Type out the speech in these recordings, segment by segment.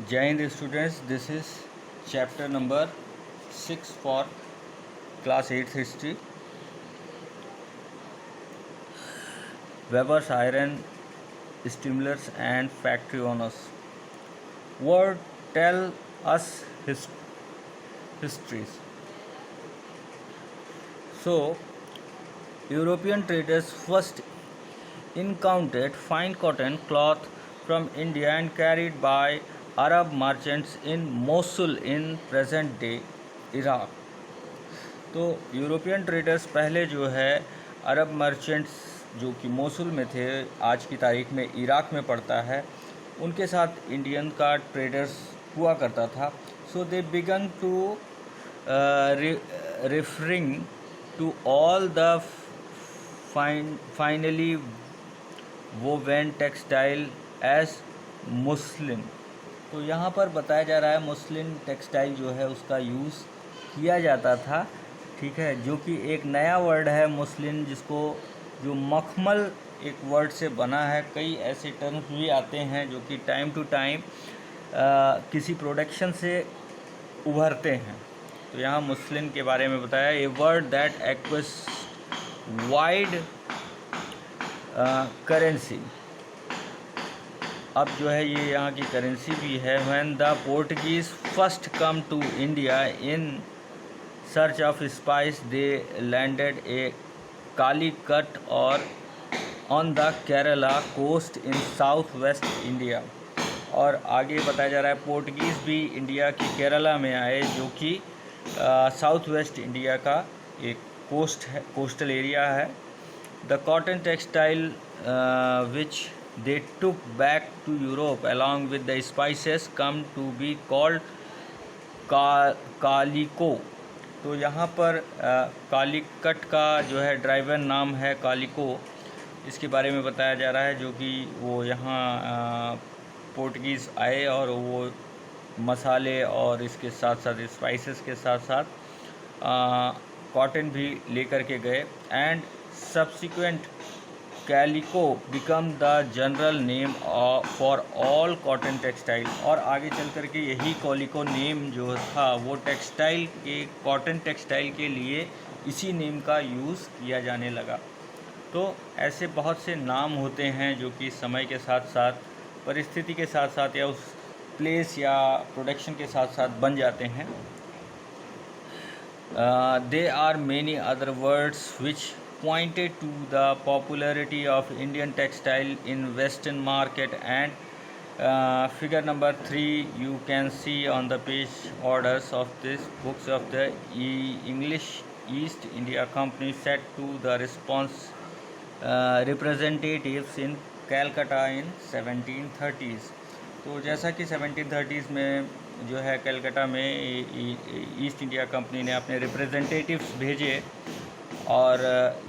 Jai Hind students, this is chapter number 6 for class 8 history. Weber's iron stimulus and factory owners. Word tell us histories. So, European traders first encountered fine cotton cloth from India and carried by Arab merchants in Mosul in present day Iraq. तो European traders पहले जो है Arab merchants जो कि Mosul में थे, आज की तारीख में इराक में पड़ता है, उनके साथ इंडियन का ट्रेडर्स हुआ करता था. So they began to referring to all the finely woven textile as muslin. तो यहाँ पर बताया जा रहा है मुस्लिम टेक्सटाइल जो है उसका यूज़ किया जाता था, ठीक है, जो कि एक नया वर्ड है मुस्लिम, जिसको जो मखमल एक वर्ड से बना है. कई ऐसे टर्म्स भी आते हैं जो कि टाइम टू टाइम किसी प्रोडक्शन से उभरते हैं. तो यहाँ मुस्लिम के बारे में बताया, a word that acquires wide currency. अब जो है ये यहाँ की करेंसी भी है. When the Portuguese first come to India in search of spice they landed a Calicut और on the Kerala coast in south west India. और आगे बताया जा रहा है पोर्टुगीज़ भी इंडिया की केरला में आए, जो कि साउथ वेस्ट इंडिया का एक कोस्ट है, कोस्टल एरिया है. The cotton textile which they took back to Europe along with the spices come to be called कालिको. तो यहाँ पर कालीकट का जो है ड्राइवर नाम है कालिको, इसके बारे में बताया जा रहा है, जो कि वो यहाँ पोर्टुगीज़ आए और वो मसाले और इसके साथ साथ स्पाइसेस के साथ साथ कॉटन भी लेकर के गए. And subsequent calico become the general name for all cotton textile. और आगे चल कर के यही कॉलिको नेम जो था वो टेक्सटाइल के कॉटन टेक्सटाइल के लिए इसी नेम का यूज़ किया जाने लगा. तो ऐसे बहुत से नाम होते हैं जो कि समय के साथ साथ, परिस्थिति के साथ साथ या उस प्लेस या प्रोडक्शन के साथ साथ बन जाते हैं. There are many other words which pointed to the popularity of Indian textile in Western market, and figure number 3 you can see on the page orders of this books of the English East India Company set to the response representatives in Calcutta in 1730s. तो जैसा कि 1730s में जो है कलकत्ता में east India company ने अपने representatives भेजे और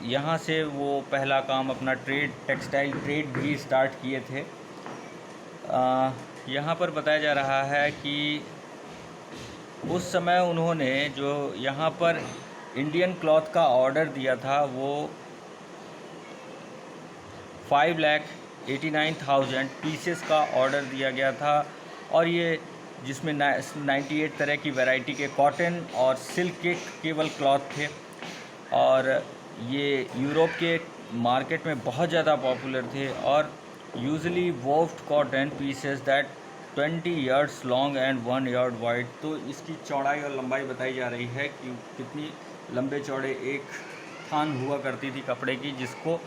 यहाँ से वो पहला काम अपना टेक्सटाइल ट्रेड भी स्टार्ट किए थे. यहाँ पर बताया जा रहा है कि उस समय उन्होंने जो यहाँ पर इंडियन क्लॉथ का ऑर्डर दिया था वो 5,89,000 पीसेस का ऑर्डर दिया गया था. और ये जिसमें 98 तरह की वैरायटी के कॉटन और सिल्क के केवल क्लॉथ थे, और ये यूरोप के मार्केट में बहुत ज़्यादा पॉपुलर थे. और usually woven cotton pieces that 20 yards long and 1 yard wide. तो इसकी चौड़ाई और लंबाई बताई जा रही है कि कितनी लंबे चौड़े एक थान हुआ करती थी कपड़े की, जिसको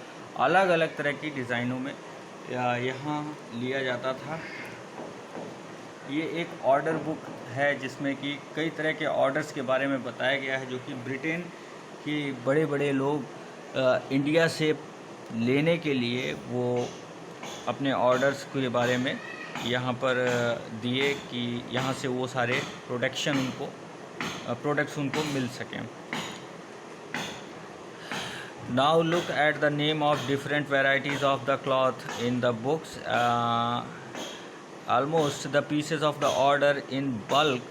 अलग अलग तरह की डिज़ाइनों में यहाँ लिया जाता था. ये एक ऑर्डर बुक है जिसमें कि कई तरह के ऑर्डर्स के बारे में बताया गया है, जो कि ब्रिटेन के बड़े बड़े लोग इंडिया से लेने के लिए वो अपने ऑर्डर्स के बारे में यहाँ पर दिए कि यहाँ से वो सारे प्रोडक्ट्स उनको मिल सकें. Now look at the name of different varieties of the cloth in the books. Almost the pieces of the order in bulk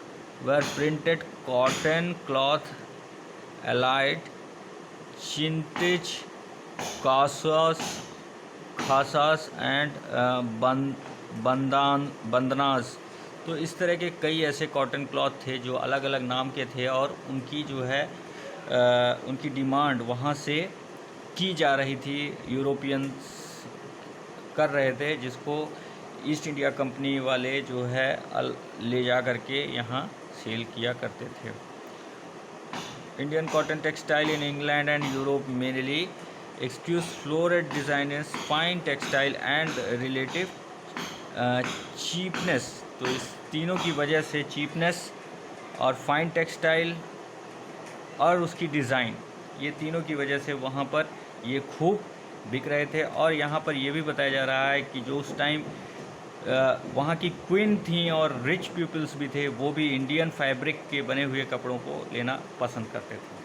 were printed cotton cloth, allied, chintage, khasas and bandanas. तो इस तरह के कई ऐसे cotton cloth थे जो अलग अलग नाम के थे और उनकी जो है उनकी डिमांड वहाँ से की जा रही थी, यूरोपियंस कर रहे थे, जिसको ईस्ट इंडिया कंपनी वाले जो है ले जा करके यहाँ सेल किया करते थे। Indian cotton textile in England and Europe mainly excuse floral designers, fine textile and relative cheapness. तो इस तीनों की वजह से चीपनेस और फाइन टेक्सटाइल और उसकी डिज़ाइन, ये तीनों की वजह से वहाँ पर ये खूब बिक रहे थे। और यहाँ पर ये भी बताया जा रहा है कि जो उस टाइम वहाँ की क्वीन थी और रिच पीपल्स भी थे, वो भी इंडियन फैब्रिक के बने हुए कपड़ों को लेना पसंद करते थे।